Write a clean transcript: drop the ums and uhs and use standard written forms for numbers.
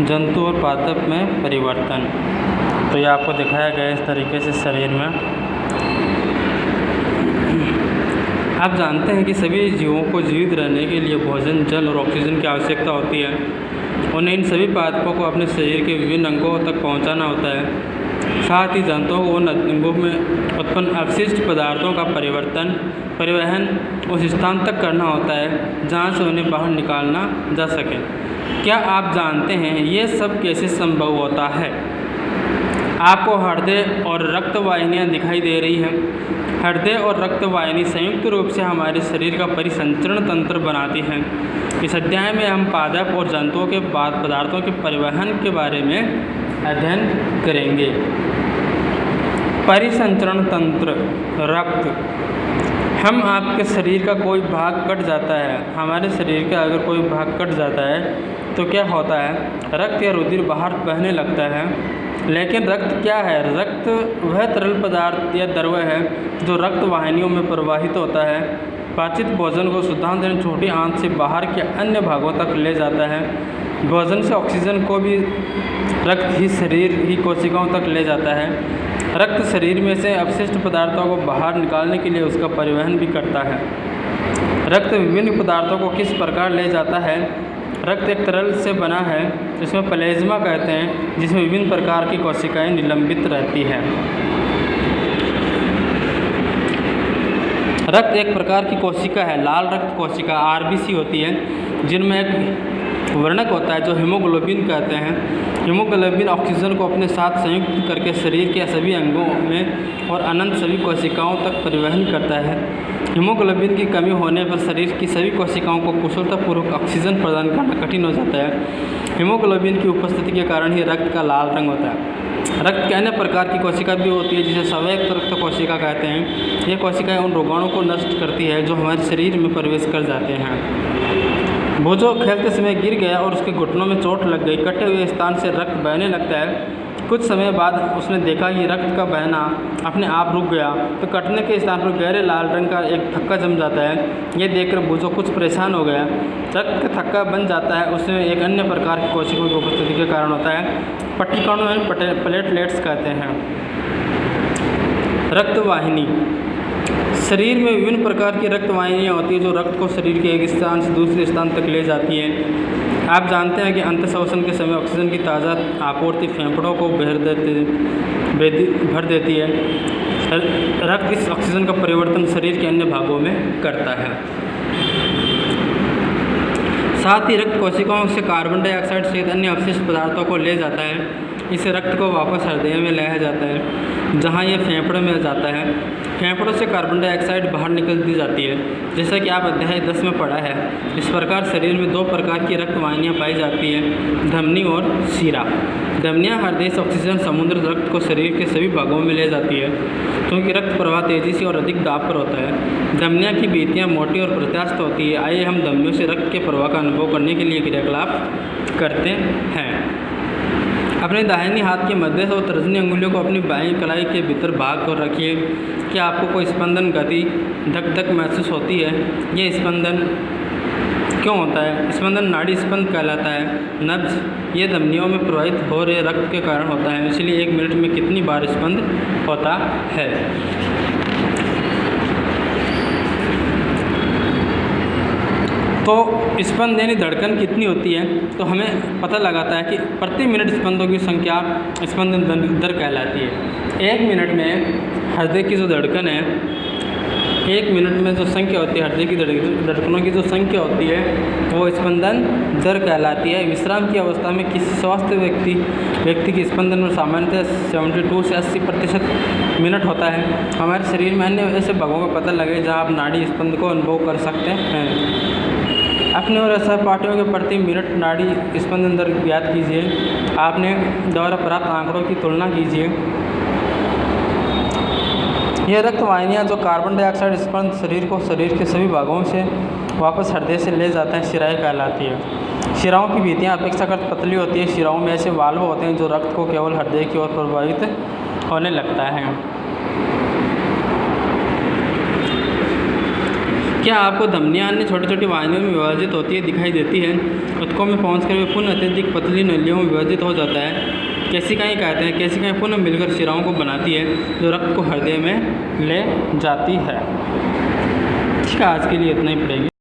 जंतु और पादप में परिवर्तन। तो ये आपको दिखाया गया इस तरीके से शरीर में। आप जानते हैं कि सभी जीवों को जीवित रहने के लिए भोजन, जल और ऑक्सीजन की आवश्यकता होती है। उन्हें इन सभी पादपों को अपने शरीर के विभिन्न अंगों तक पहुंचाना होता है। साथ ही जंतुओं को उन अंगों में उत्पन्न अवशिष्ट पदार्थों का परिवहन उस स्थान तक करना होता है जहां से उन्हें बाहर निकालना जा सके। क्या आप जानते हैं ये सब कैसे संभव होता है? आपको हृदय और रक्त वाहिनियाँ दिखाई दे रही हैं। हृदय और रक्त वाहिनी संयुक्त रूप से हमारे शरीर का परिसंचरण तंत्र बनाती हैं। इस अध्याय में हम पादप और जंतुओं के पदार्थों के परिवहन के बारे में अध्ययन करेंगे। परिसंचरण तंत्र। रक्त। हम आपके शरीर का कोई भाग कट जाता है, हमारे शरीर का अगर कोई भाग कट जाता है तो क्या होता है? रक्त या रुधिर बाहर बहने लगता है। लेकिन रक्त क्या है? रक्त वह तरल पदार्थ या द्रव है जो रक्त वाहिनियों में प्रवाहित होता है, पाचित भोजन को शुद्धांत यानी छोटी आंत से बाहर के अन्य भागों तक ले जाता है। भोजन से ऑक्सीजन को भी रक्त ही शरीर ही कोशिकाओं तक ले जाता है। रक्त शरीर में से अपशिष्ट पदार्थों को बाहर निकालने के लिए उसका परिवहन भी करता है। रक्त विभिन्न पदार्थों को किस प्रकार ले जाता है? रक्त एक तरल से बना है जिसमें प्लाज्मा कहते हैं, जिसमें विभिन्न प्रकार की कोशिकाएं निलंबित रहती हैं। रक्त एक प्रकार की कोशिका है। लाल रक्त कोशिका आरबीसी होती है, जिनमें एक वर्णक होता है जो हीमोग्लोबिन कहते हैं। हीमोग्लोबिन ऑक्सीजन को अपने साथ संयुक्त करके शरीर के सभी अंगों में और अनंत सभी कोशिकाओं तक परिवहन करता है। हीमोग्लोबिन की कमी होने पर शरीर की सभी कोशिकाओं को कुशलतापूर्वक ऑक्सीजन प्रदान करना कठिन हो जाता है। हीमोग्लोबिन की उपस्थिति के कारण ही रक्त का लाल रंग होता है। रक्त के अन्य प्रकार की कोशिका भी होती है जिसे स्वायत्त रक्त कोशिका कहते हैं। ये कोशिकाएं उन रोगाणुओं को नष्ट करती है जो हमारे शरीर में प्रवेश कर जाते हैं। भोजो खेलते समय गिर गया और उसके घुटनों में चोट लग गई। कटे हुए स्थान से रक्त बहने लगता है। कुछ समय बाद उसने देखा कि रक्त का बहना अपने आप रुक गया, तो कटने के स्थान पर गहरे लाल रंग का एक थक्का जम जाता है। ये देखकर भोजो कुछ परेशान हो गया। रक्त का थक्का बन जाता है, उसमें एक अन्य प्रकार की कोशिकाओं की उपस्थिति के कारण होता है। पट्टिकाओं में प्लेटलेट्स कहते हैं। रक्त वाहिनी। शरीर में विभिन्न प्रकार की रक्त वाहिनियाँ होती हैं जो रक्त को शरीर के एक स्थान से दूसरे स्थान तक ले जाती हैं। आप जानते हैं कि अंतःश्वसन के समय ऑक्सीजन की ताज़ा आपूर्ति फेफड़ों को भर देती है। रक्त इस ऑक्सीजन का परिवर्तन शरीर के अन्य भागों में करता है। साथ ही रक्त कोशिकाओं से कार्बन डाइऑक्साइड सहित अन्य अपशिष्ट पदार्थों को ले जाता है। इसे रक्त को वापस हृदय में लाया जाता है जहां यह फेफड़ों में जाता है। फेफड़ों से कार्बन डाइऑक्साइड बाहर निकल दी जाती है, जैसा कि आप अध्याय 10 में पढ़ा है। इस प्रकार शरीर में दो प्रकार की रक्त वाहिनियाँ पाई जाती हैं, धमनी और शिरा। धमनियाँ हृदय से ऑक्सीजन समुद्र रक्त को शरीर के सभी भागों में ले जाती है, क्योंकि रक्त प्रवाह तेजी से और अधिक दाब पर होता है। धमनियाँ की भित्तियाँ मोटी और प्रत्यास्थ होती है। आइए हम धमनियों से रक्त के प्रवाह का अनुभव करने के लिए क्रियाकलाप करते हैं। अपने दाहिनी हाथ के मध्य से और तर्जनी अंगुलियों को अपनी बाईं कलाई के भीतर भाग कर रखिए। क्या आपको कोई स्पंदन, गति, धक धक महसूस होती है? ये स्पंदन क्यों होता है? स्पंदन नाड़ी स्पंद कहलाता है। नब्ज ये धमनियों में प्रवाहित हो रहे रक्त के कारण होता है। इसलिए 1 मिनट में कितनी बार स्पंद होता है? तो स्पंद यानी धड़कन कितनी होती है, तो हमें पता लगाता है कि प्रति मिनट स्पंदों की संख्या स्पंदन दर कहलाती है। 1 मिनट में हृदय की जो धड़कन है, 1 मिनट में जो संख्या होती है हृदय की धड़कनों की जो संख्या होती है वो स्पंदन दर कहलाती है। विश्राम की अवस्था में किसी स्वस्थ व्यक्ति की स्पंदन में सामान्यतः 72 से 80% मिनट होता है। हमारे शरीर में अन्य ऐसे भागों का पता लगे जहाँ आप नाड़ी स्पंद को अनुभव कर सकते हैं। अपने और सहपाठियों के प्रति मिनट नाड़ी स्पंदन दर ज्ञात कीजिए। आपने द्वारा प्राप्त आंकड़ों की तुलना कीजिए। यह रक्त वाहिनियाँ जो कार्बन डाइऑक्साइड स्पंद शरीर को शरीर के सभी भागों से वापस हृदय से ले जाते हैं, शिराएँ कहलाती है। शिराओं की भित्तियाँ अपेक्षाकृत पतली होती है। शिराओं में ऐसे वाल्व होते हैं जो रक्त को केवल हृदय की ओर प्रवाहित होने लगता है। क्या आपको धमनियाँ अन्य छोटी छोटी वाहिनियों में विभाजित होती है दिखाई देती है? ऊतकों में पहुंचकर वे पुनः अत्यधिक पतली नलियों में विभाजित हो जाता है। केशिकाएँ कहते हैं, केशिकाएँ पुनः मिलकर शिराओं को बनाती है जो रक्त को हृदय में ले जाती है। ठीक है, आज के लिए इतना ही पड़ेगी।